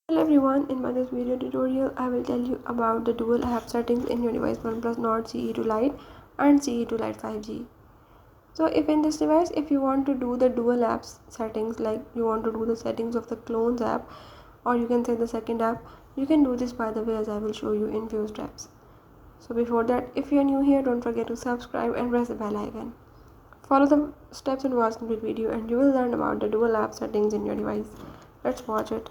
Hello everyone, in my this video tutorial I will tell you about the dual app settings in your device OnePlus Nord CE2 Lite and CE2 Lite 5G. So if in this device, if you want to do the dual apps settings, like you want to do the settings of the clones app, or you can say the second app, you can do this by the way as I will show you in few steps. So before that, if you are new here, don't forget to subscribe and press the bell icon. Follow the steps and watch the video and you will learn about the dual app settings in your device. Let's watch it.